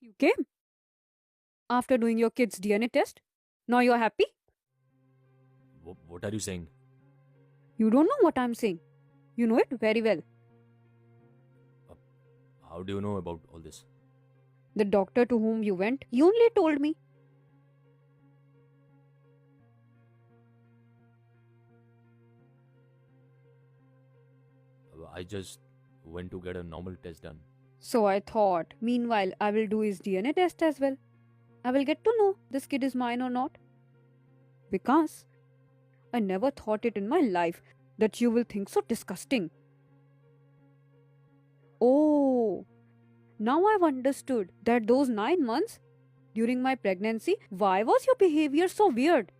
You came after doing your kid's DNA test. Now you're happy? What are you saying? You don't know what I'm saying. You know it very well. Uh, how do you know about all this? The doctor to whom you went, he only told me. I just went to get a normal test done. So I thought, meanwhile, I will do his DNA test as well. I will get to know this kid is mine or not. Because I never thought it in my life that you will think so disgusting. Oh, now I've understood that those 9 months during my pregnancy, why was your behavior so weird?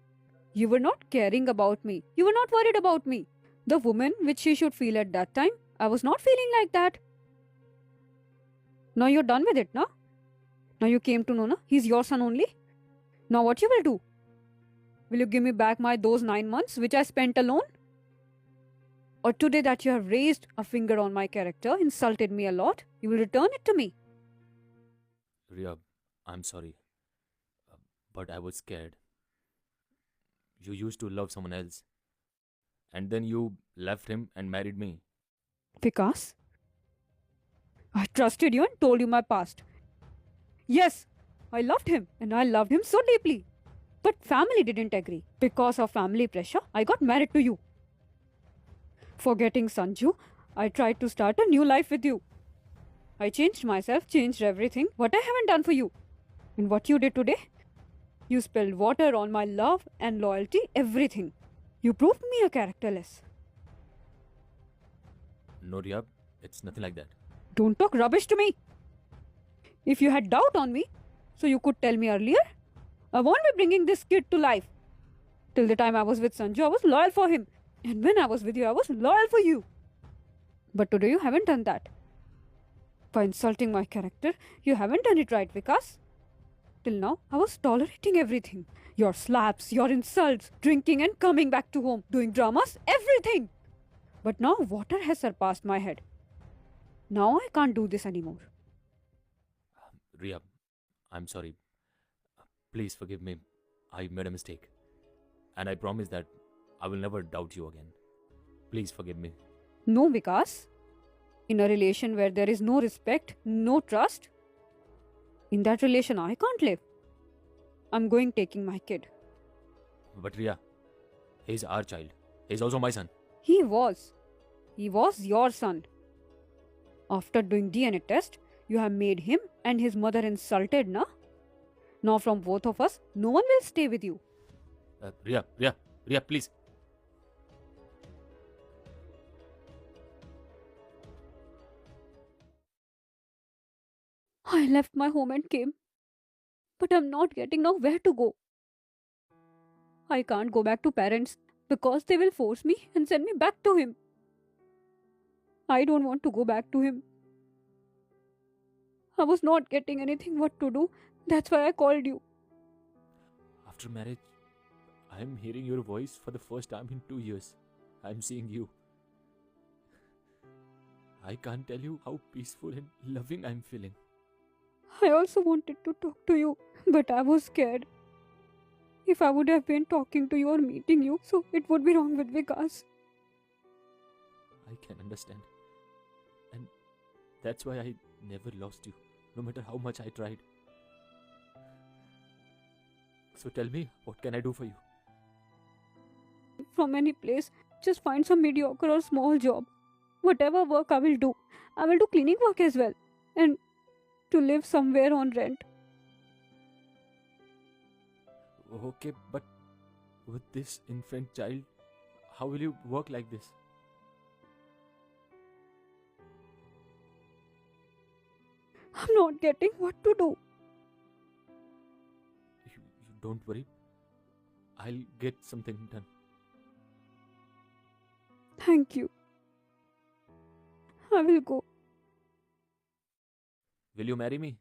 You were not caring about me. You were not worried about me. The woman which she should feel at that time, I was not feeling like that. Now you're done with it, na? Now you came to know, na? He's your son only. Now what you will do? Will you give me back my those 9 months which I spent alone? Or today that you have raised a finger on my character, insulted me a lot, you will return it to me? Ria, I'm sorry. Uh, but I was scared. You used to love someone else. And then you left him and married me. Vikas, I trusted you and told you my past. Yes, I loved him and I loved him so deeply. But family didn't agree. Because of family pressure, I got married to you. Forgetting Sanju, I tried to start a new life with you. I changed myself, changed everything. What I haven't done for you. And what you did today? You spilled water on my love and loyalty, everything. You proved me a characterless. No, Ria, it's nothing like that. Don't talk rubbish to me. If you had doubt on me, so you could tell me earlier, I won't be bringing this kid to life. Till the time I was with Sanju, I was loyal for him. And when I was with you, I was loyal for you. But today you haven't done that. By insulting my character, you haven't done it right, Vikas. Till now, I was tolerating everything. Your slaps, your insults, drinking and coming back to home, doing dramas, everything. But now water has surpassed my head. Now I can't do this anymore. Ria, I'm sorry. Please forgive me. I made a mistake. And I promise that I will never doubt you again. Please forgive me. No, Vikas. In a relation where there is no respect, no trust, in that relation I can't live. I'm going taking my kid. But Ria, he's our child. He's also my son. He was. He was your son. After doing DNA test, you have made him and his mother insulted, na? Now from both of us, no one will stay with you. Ria, please. I left my home and came. But I'm not getting now where to go. I can't go back to parents because they will force me and send me back to him. I don't want to go back to him. I was not getting anything what to do. That's why I called you. After marriage, I'm hearing your voice for the first time in 2 years. I'm seeing you. I can't tell you how peaceful and loving I'm feeling. I also wanted to talk to you, but I was scared. If I would have been talking to you or meeting you, so it would be wrong with Vikas. I can understand. And that's why I never lost you, no matter how much I tried. So tell me, what can I do for you? From any place, just find some mediocre or small job. Whatever work I will do. I will do cleaning work as well. And to live somewhere on rent. Okay, but with this infant child, how will you work like this? I'm not getting what to do. You don't worry. I'll get something done. Thank you. I will go. Will you marry me?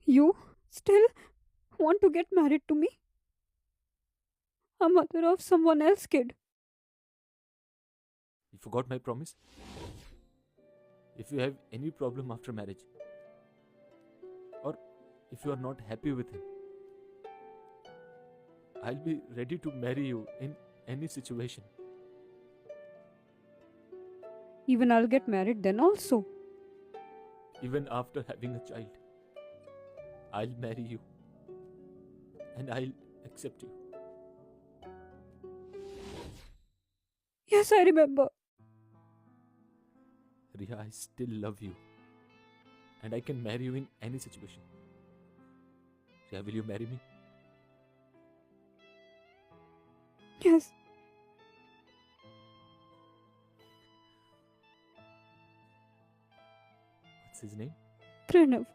You still want to get married to me? A mother of someone else's kid. You forgot my promise? If you have any problem after marriage, or if you are not happy with him, I'll be ready to marry you in any situation. Even I'll get married then also. Even after having a child, I'll marry you. And I'll accept you. Yes, I remember. Riya, I still love you. And I can marry you in any situation. Riya, will you marry me? Yes. What's his name? Pranav.